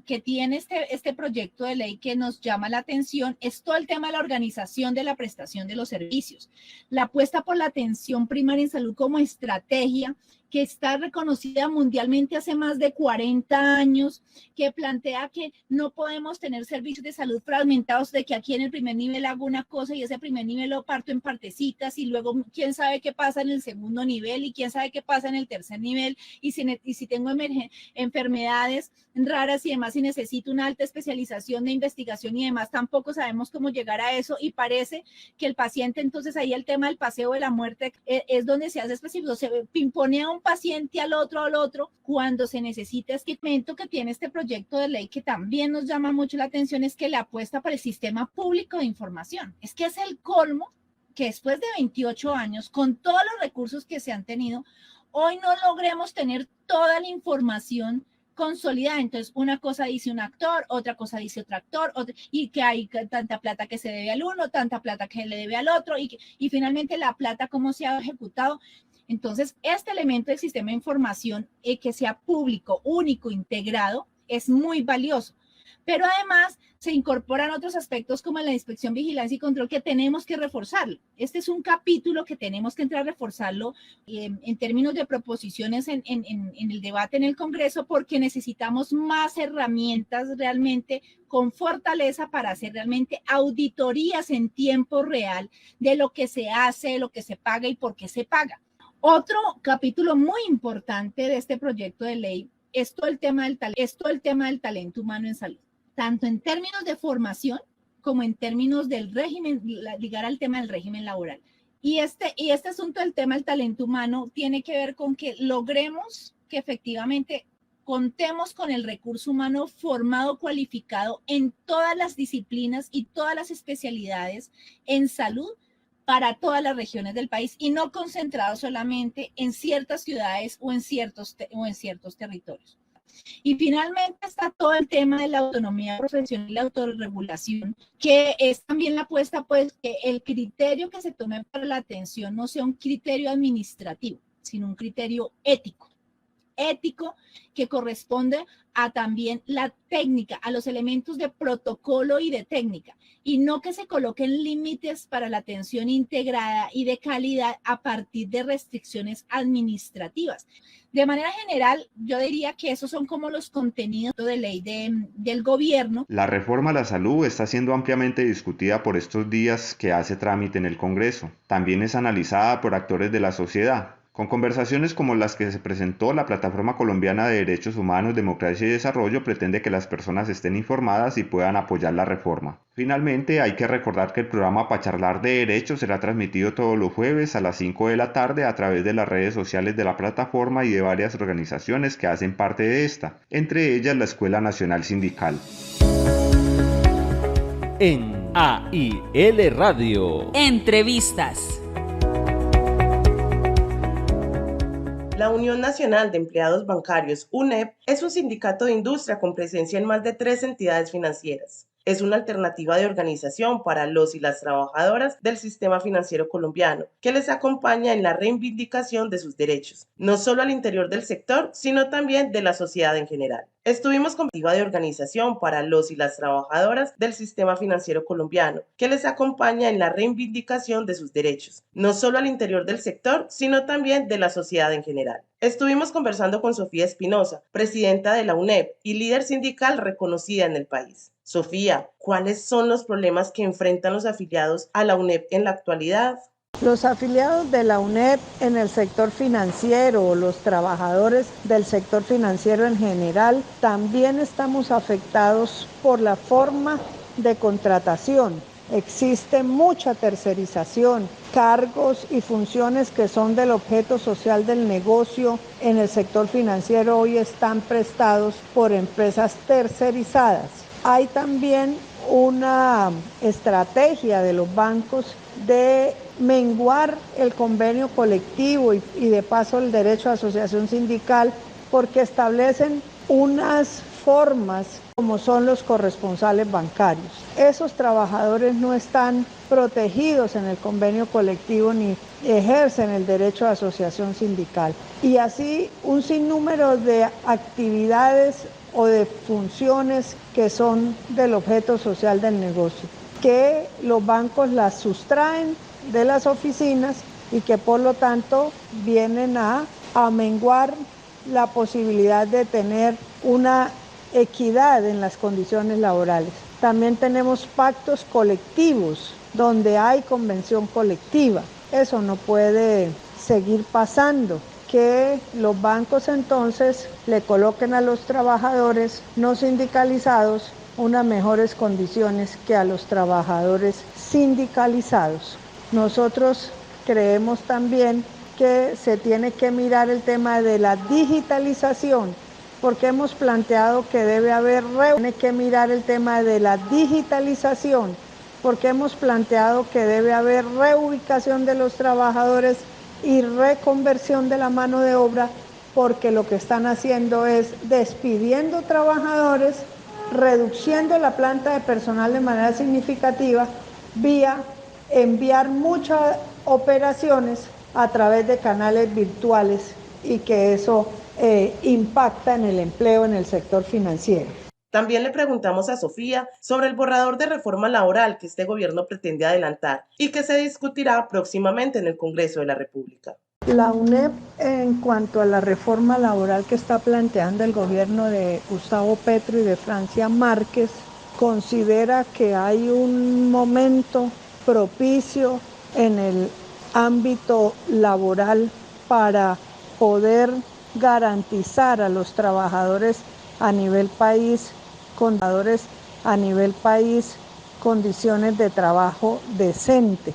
que tiene este proyecto de ley que nos llama la atención es todo el tema de la organización de la prestación de los servicios. La apuesta por la atención primaria en salud como estrategia que está reconocida mundialmente hace más de 40 años, que plantea que no podemos tener servicios de salud fragmentados, de que aquí en el primer nivel hago una cosa y ese primer nivel lo parto en partecitas y luego quién sabe qué pasa en el segundo nivel y quién sabe qué pasa en el tercer nivel y si tengo enfermedades raras y demás y necesito una alta especialización de investigación y demás, tampoco sabemos cómo llegar a eso y parece que el paciente, entonces ahí el tema del paseo de la muerte es donde se hace específico, se pimponea a un paciente al otro, cuando se necesita. Es que el momento que tiene este proyecto de ley que también nos llama mucho la atención es que le apuesta por el sistema público de información. Es que es el colmo que después de 28 años, con todos los recursos que se han tenido, hoy no logremos tener toda la información consolidada. Entonces, una cosa dice un actor, otra cosa dice otro actor, y que hay tanta plata que se debe al uno, tanta plata que le debe al otro, y finalmente la plata, cómo se ha ejecutado. Entonces, este elemento del sistema de información que sea público, único, integrado, es muy valioso. Pero además se incorporan otros aspectos como la inspección, vigilancia y control que tenemos que reforzarlo. Este es un capítulo que tenemos que entrar a reforzarlo en términos de proposiciones en el debate en el Congreso, porque necesitamos más herramientas realmente con fortaleza para hacer realmente auditorías en tiempo real de lo que se hace, lo que se paga y por qué se paga. Otro capítulo muy importante de este proyecto de ley es todo el tema del talento humano en salud, tanto en términos de formación como en términos del régimen, ligar al tema del régimen laboral. Y este asunto del tema del talento humano tiene que ver con que logremos que efectivamente contemos con el recurso humano formado, cualificado en todas las disciplinas y todas las especialidades en salud para todas las regiones del país y no concentrado solamente en ciertas ciudades o en ciertos territorios. Y finalmente está todo el tema de la autonomía profesional y la autorregulación, que es también la apuesta, pues, que el criterio que se tome para la atención no sea un criterio administrativo, sino un criterio ético que corresponde a también la técnica, a los elementos de protocolo y de técnica, y no que se coloquen límites para la atención integrada y de calidad a partir de restricciones administrativas. De manera general, yo diría que esos son como los contenidos de ley del gobierno. La reforma a la salud está siendo ampliamente discutida por estos días que hace trámite en el Congreso. También es analizada por actores de la sociedad. Con conversaciones como las que se presentó, la Plataforma Colombiana de Derechos Humanos, Democracia y Desarrollo pretende que las personas estén informadas y puedan apoyar la reforma. Finalmente, hay que recordar que el programa Pa' Charlar de Derechos será transmitido todos los jueves a las 5 de la tarde a través de las redes sociales de la plataforma y de varias organizaciones que hacen parte de esta, entre ellas la Escuela Nacional Sindical. En AIL Radio. Entrevistas. La Unión Nacional de Empleados Bancarios, UNEB, es un sindicato de industria con presencia en más de 3 entidades financieras. Es una alternativa de organización para los y las trabajadoras del sistema financiero colombiano, que les acompaña en la reivindicación de sus derechos, no solo al interior del sector, sino también de la sociedad en general. Estuvimos con la alternativa de organización para los y las trabajadoras del sistema financiero colombiano, que les acompaña en la reivindicación de sus derechos, no solo al interior del sector, sino también de la sociedad en general. Estuvimos conversando con Sofía Espinosa, presidenta de la UNEB y líder sindical reconocida en el país. Sofía, ¿cuáles son los problemas que enfrentan los afiliados a la UNEB en la actualidad? Los afiliados de la UNEB en el sector financiero o los trabajadores del sector financiero en general también estamos afectados por la forma de contratación. Existe mucha tercerización, cargos y funciones que son del objeto social del negocio en el sector financiero hoy están prestados por empresas tercerizadas. Hay también una estrategia de los bancos de menguar el convenio colectivo y de paso el derecho a asociación sindical porque establecen unas formas como son los corresponsales bancarios. Esos trabajadores no están protegidos en el convenio colectivo ni ejercen el derecho a asociación sindical. Y así un sinnúmero de actividades o de funciones que son del objeto social del negocio, que los bancos las sustraen de las oficinas y que por lo tanto vienen a menguar la posibilidad de tener una equidad en las condiciones laborales. También tenemos pactos colectivos donde hay convención colectiva. Eso no puede seguir pasando, que los bancos entonces le coloquen a los trabajadores no sindicalizados unas mejores condiciones que a los trabajadores sindicalizados. Nosotros creemos también que se tiene que mirar el tema de la digitalización, porque hemos planteado que debe haber reubicación de los trabajadores y reconversión de la mano de obra, porque lo que están haciendo es despidiendo trabajadores, reduciendo la planta de personal de manera significativa, vía enviar muchas operaciones a través de canales virtuales y que eso impacta en el empleo en el sector financiero. También le preguntamos a Sofía sobre el borrador de reforma laboral que este gobierno pretende adelantar y que se discutirá próximamente en el Congreso de la República. La UNEP, en cuanto a la reforma laboral que está planteando el gobierno de Gustavo Petro y de Francia Márquez, considera que hay un momento propicio en el ámbito laboral para poder garantizar a los trabajadores a nivel país, condiciones de trabajo decente,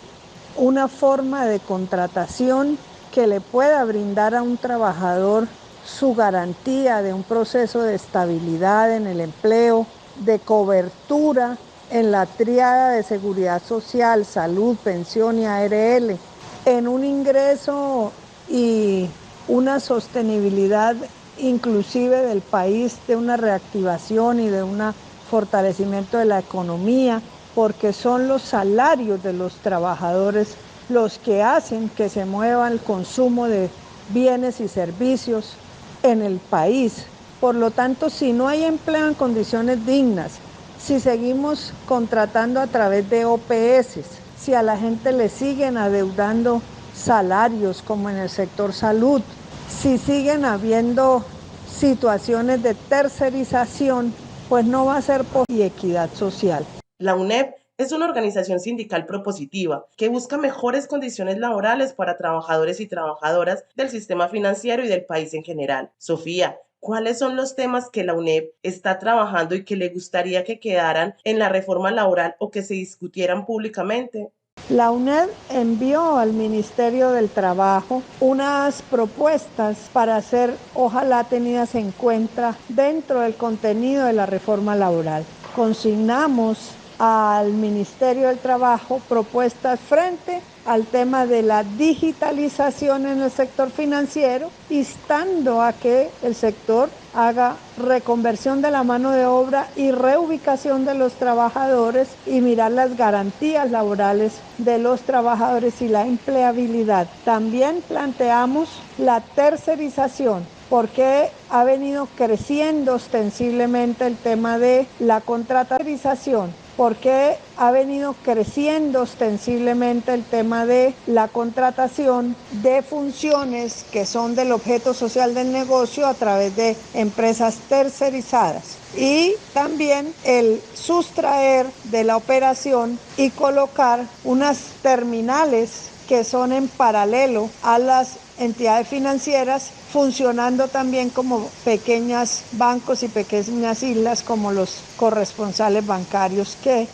una forma de contratación que le pueda brindar a un trabajador su garantía de un proceso de estabilidad en el empleo, de cobertura en la tríada de seguridad social, salud, pensión y ARL, en un ingreso y una sostenibilidad inclusive del país, de una reactivación y de un fortalecimiento de la economía, porque son los salarios de los trabajadores los que hacen que se mueva el consumo de bienes y servicios en el país. Por lo tanto, si no hay empleo en condiciones dignas, si seguimos contratando a través de OPS, si a la gente le siguen adeudando salarios como en el sector salud, si siguen habiendo situaciones de tercerización, pues no va a ser y equidad social. La UNEP es una organización sindical propositiva que busca mejores condiciones laborales para trabajadores y trabajadoras del sistema financiero y del país en general. Sofía, ¿cuáles son los temas que la UNEP está trabajando y que le gustaría que quedaran en la reforma laboral o que se discutieran públicamente? La UNED envió al Ministerio del Trabajo unas propuestas para ser, ojalá, tenidas en cuenta dentro del contenido de la reforma laboral. Consignamos al Ministerio del Trabajo propuestas frente al tema de la digitalización en el sector financiero, instando a que el sector haga reconversión de la mano de obra y reubicación de los trabajadores y mirar las garantías laborales de los trabajadores y la empleabilidad. También planteamos la tercerización, porque ha venido creciendo ostensiblemente el tema de la contratación, porque ha venido creciendo ostensiblemente el tema de la contratación de funciones que son del objeto social del negocio a través de empresas tercerizadas. Y también el sustraer de la operación y colocar unas terminales que son en paralelo a las entidades financieras, funcionando también como pequeños bancos y pequeñas islas como los corresponsales bancarios que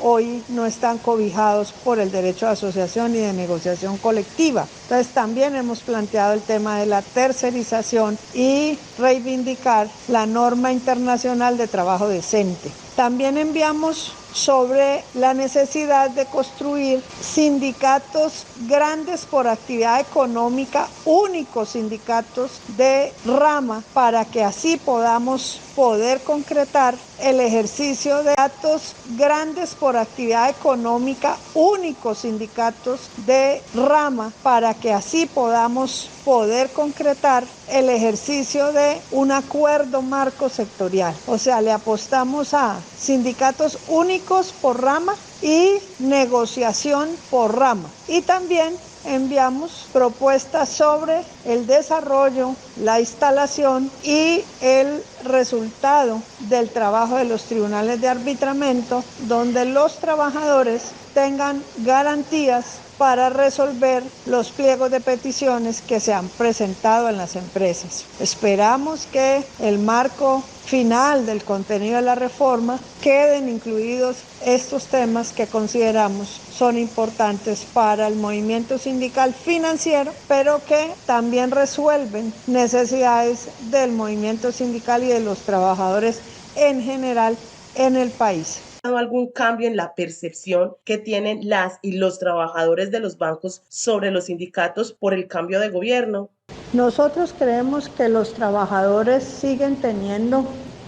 hoy no están cobijados por el derecho de asociación y de negociación colectiva. Entonces también hemos planteado el tema de la tercerización y reivindicar la norma internacional de trabajo decente. También enviamos sobre la necesidad de construir sindicatos grandes por actividad económica, únicos sindicatos de rama, para que así podamos poder concretar el ejercicio de datos grandes por actividad económica, únicos sindicatos de rama, para que así podamos poder concretar el ejercicio de un acuerdo marco sectorial. O sea, le apostamos a sindicatos únicos por rama y negociación por rama. Y también enviamos propuestas sobre el desarrollo, la instalación y el resultado del trabajo de los tribunales de arbitramiento, donde los trabajadores tengan garantías para resolver los pliegos de peticiones que se han presentado en las empresas. Esperamos que el marco final del contenido de la reforma queden incluidos estos temas que consideramos son importantes para el movimiento sindical financiero, pero que también resuelven necesidades del movimiento sindical y de los trabajadores en general en el país. ¿Algún cambio en la percepción que tienen las y los trabajadores de los bancos sobre los sindicatos por el cambio de gobierno? Nosotros creemos que los trabajadores siguen teniendo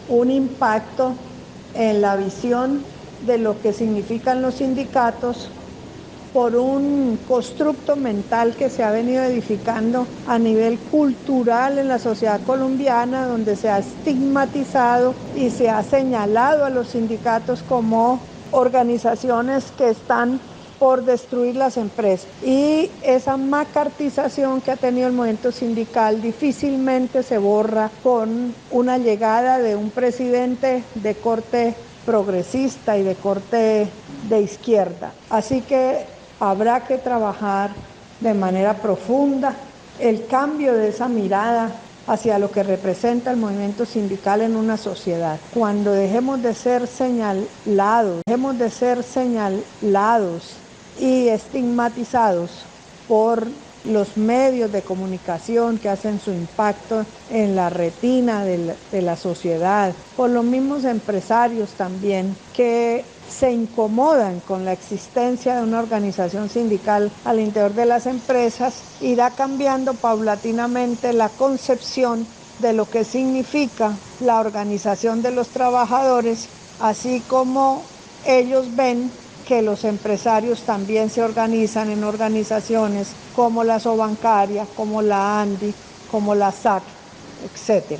un impacto en la visión de lo que significan los sindicatos por un constructo mental que se ha venido edificando a nivel cultural en la sociedad colombiana, donde se ha estigmatizado y se ha señalado a los sindicatos como organizaciones que están por destruir las empresas. Y esa macartización que ha tenido el movimiento sindical difícilmente se borra con una llegada de un presidente de corte progresista y de corte de izquierda. Así que habrá que trabajar de manera profunda el cambio de esa mirada hacia lo que representa el movimiento sindical en una sociedad. Cuando dejemos de ser señalados y estigmatizados por los medios de comunicación que hacen su impacto en la retina de la sociedad, por los mismos empresarios también que se incomodan con la existencia de una organización sindical al interior de las empresas, irá cambiando paulatinamente la concepción de lo que significa la organización de los trabajadores, así como ellos ven que los empresarios también se organizan en organizaciones como la Sobancaria, como la ANDI, como la SAC, etc.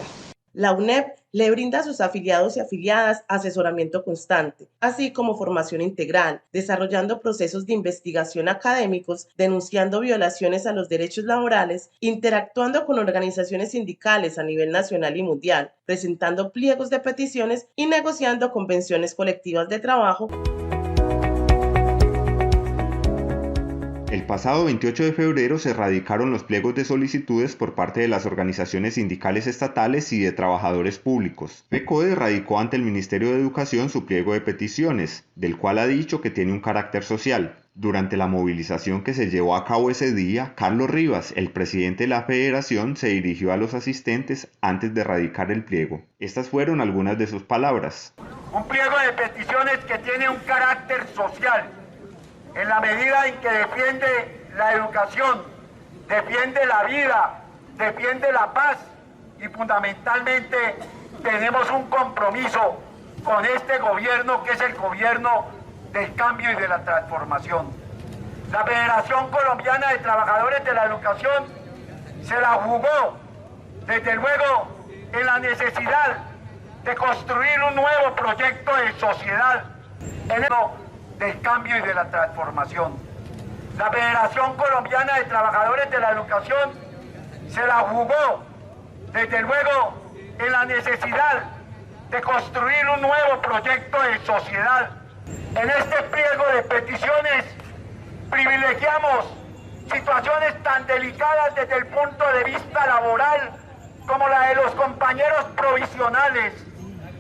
La UNEP le brinda a sus afiliados y afiliadas asesoramiento constante, así como formación integral, desarrollando procesos de investigación académicos, denunciando violaciones a los derechos laborales, interactuando con organizaciones sindicales a nivel nacional y mundial, presentando pliegos de peticiones y negociando convenciones colectivas de trabajo. El pasado 28 de febrero se radicaron los pliegos de solicitudes por parte de las organizaciones sindicales estatales y de trabajadores públicos. FECODE radicó ante el Ministerio de Educación su pliego de peticiones, del cual ha dicho que tiene un carácter social. Durante la movilización que se llevó a cabo ese día, Carlos Rivas, el presidente de la federación, se dirigió a los asistentes antes de radicar el pliego. Estas fueron algunas de sus palabras. Un pliego de peticiones que tiene un carácter social, en la medida en que defiende la educación, defiende la vida, defiende la paz y fundamentalmente tenemos un compromiso con este gobierno que es el gobierno del cambio y de la transformación. La Federación Colombiana de Trabajadores de la Educación se la jugó, desde luego, en la necesidad de construir un nuevo proyecto de sociedad en el del cambio y de la transformación. La Federación Colombiana de Trabajadores de la Educación se la jugó, desde luego, en la necesidad de construir un nuevo proyecto de sociedad. En este pliego de peticiones privilegiamos situaciones tan delicadas desde el punto de vista laboral como la de los compañeros provisionales,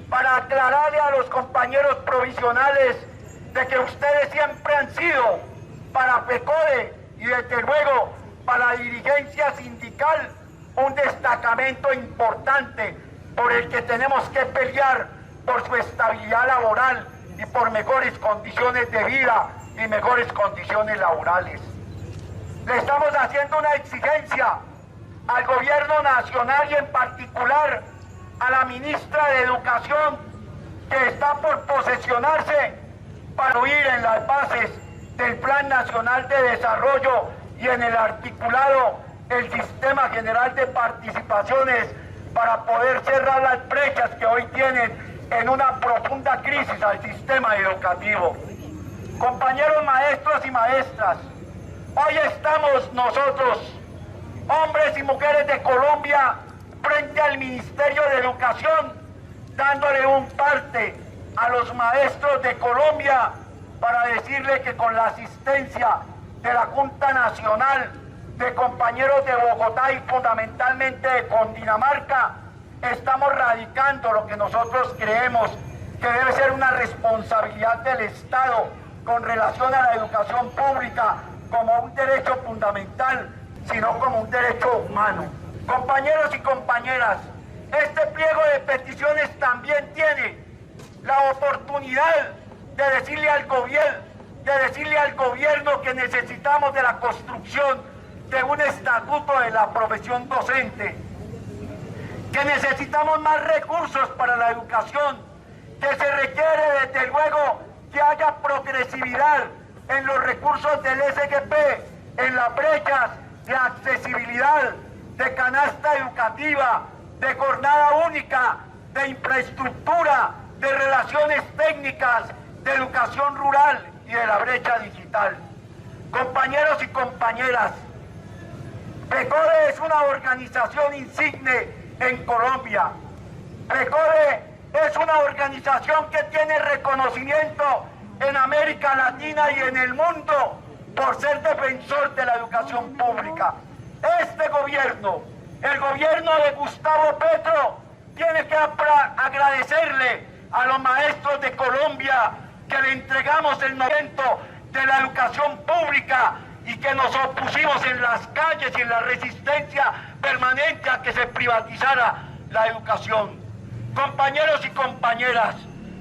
para aclararle a los compañeros provisionales de que ustedes siempre han sido para FECODE y desde luego para la dirigencia sindical un destacamento importante por el que tenemos que pelear por su estabilidad laboral y por mejores condiciones de vida y mejores condiciones laborales. Le estamos haciendo una exigencia al gobierno nacional y en particular a la ministra de Educación, que está por posesionarse para oír en las bases del Plan Nacional de Desarrollo y en el articulado del Sistema General de Participaciones para poder cerrar las brechas que hoy tienen en una profunda crisis al sistema educativo. Compañeros maestros y maestras, hoy estamos nosotros, hombres y mujeres de Colombia, frente al Ministerio de Educación, dándole un parte a los maestros de Colombia para decirle que con la asistencia de la Junta Nacional, de compañeros de Bogotá y fundamentalmente de Cundinamarca, estamos radicando lo que nosotros creemos que debe ser una responsabilidad del Estado con relación a la educación pública como un derecho fundamental, sino como un derecho humano. Compañeros y compañeras, este pliego de peticiones también tiene la oportunidad de decirle al gobierno que necesitamos de la construcción de un estatuto de la profesión docente, que necesitamos más recursos para la educación, que se requiere desde luego que haya progresividad en los recursos del SGP, en las brechas de accesibilidad, de canasta educativa, de jornada única, de infraestructura, de relaciones técnicas, de educación rural y de la brecha digital. Compañeros y compañeras, FECODE es una organización insigne en Colombia. FECODE es una organización que tiene reconocimiento en América Latina y en el mundo por ser defensor de la educación pública. Este gobierno, el gobierno de Gustavo Petro, tiene que agradecerle a los maestros de Colombia que le entregamos el momento de la educación pública y que nos opusimos en las calles y en la resistencia permanente a que se privatizara la educación. Compañeros y compañeras,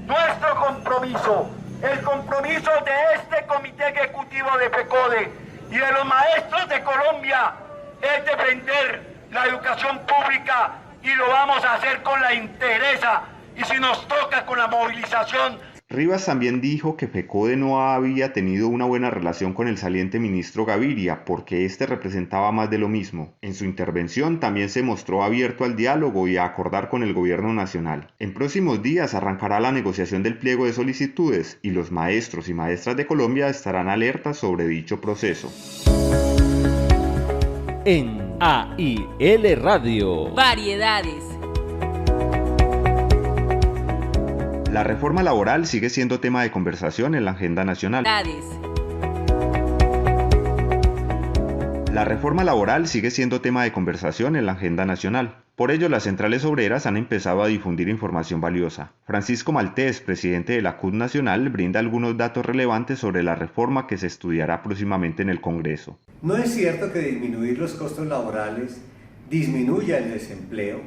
nuestro compromiso, el compromiso de este comité ejecutivo de FECODE y de los maestros de Colombia es defender la educación pública y lo vamos a hacer con la entereza y si nos toca con la movilización. Rivas también dijo que FECODE no había tenido una buena relación con el saliente ministro Gaviria porque éste representaba más de lo mismo. En su intervención también se mostró abierto al diálogo y a acordar con el gobierno nacional. En próximos días arrancará la negociación del pliego de solicitudes y los maestros y maestras de Colombia estarán alertas sobre dicho proceso. En AIL Radio. Variedades. La reforma laboral sigue siendo tema de conversación en la agenda nacional. La reforma laboral sigue siendo tema de conversación en la agenda nacional. Por ello, las centrales obreras han empezado a difundir información valiosa. Francisco Maltés, presidente de la CUT Nacional, brinda algunos datos relevantes sobre la reforma que se estudiará próximamente en el Congreso. No es cierto que disminuir los costos laborales disminuya el desempleo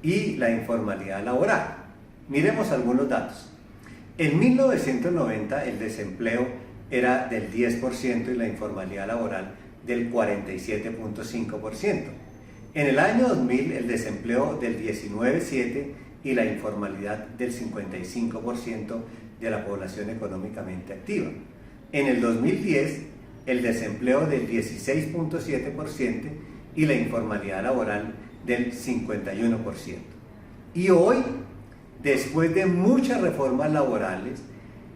y la informalidad laboral. Miremos algunos datos. En 1990 el desempleo era del 10% y la informalidad laboral del 47.5%. En el año 2000 el desempleo del 19.7% y la informalidad del 55% de la población económicamente activa. En el 2010 el desempleo del 16.7% y la informalidad laboral del 51%. Y hoy, después de muchas reformas laborales,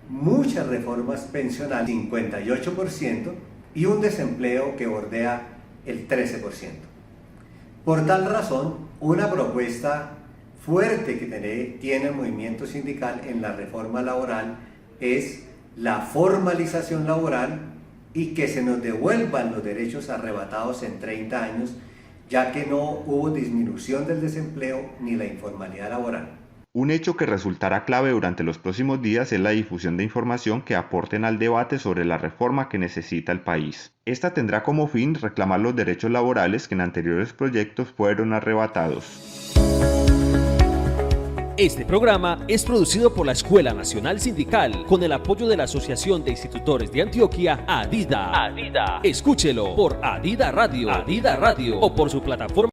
muchas reformas pensionales, 58% y un desempleo que bordea el 13%. Por tal razón, una propuesta fuerte que tiene el movimiento sindical en la reforma laboral es la formalización laboral y que se nos devuelvan los derechos arrebatados en 30 años, ya que no hubo disminución del desempleo ni la informalidad laboral. Un hecho que resultará clave durante los próximos días es la difusión de información que aporten al debate sobre la reforma que necesita el país. Esta tendrá como fin reclamar los derechos laborales que en anteriores proyectos fueron arrebatados. Este programa es producido por la Escuela Nacional Sindical con el apoyo de la Asociación de Institutores de Antioquia, ADIDA. Escúchelo por ADIDA Radio o por su plataforma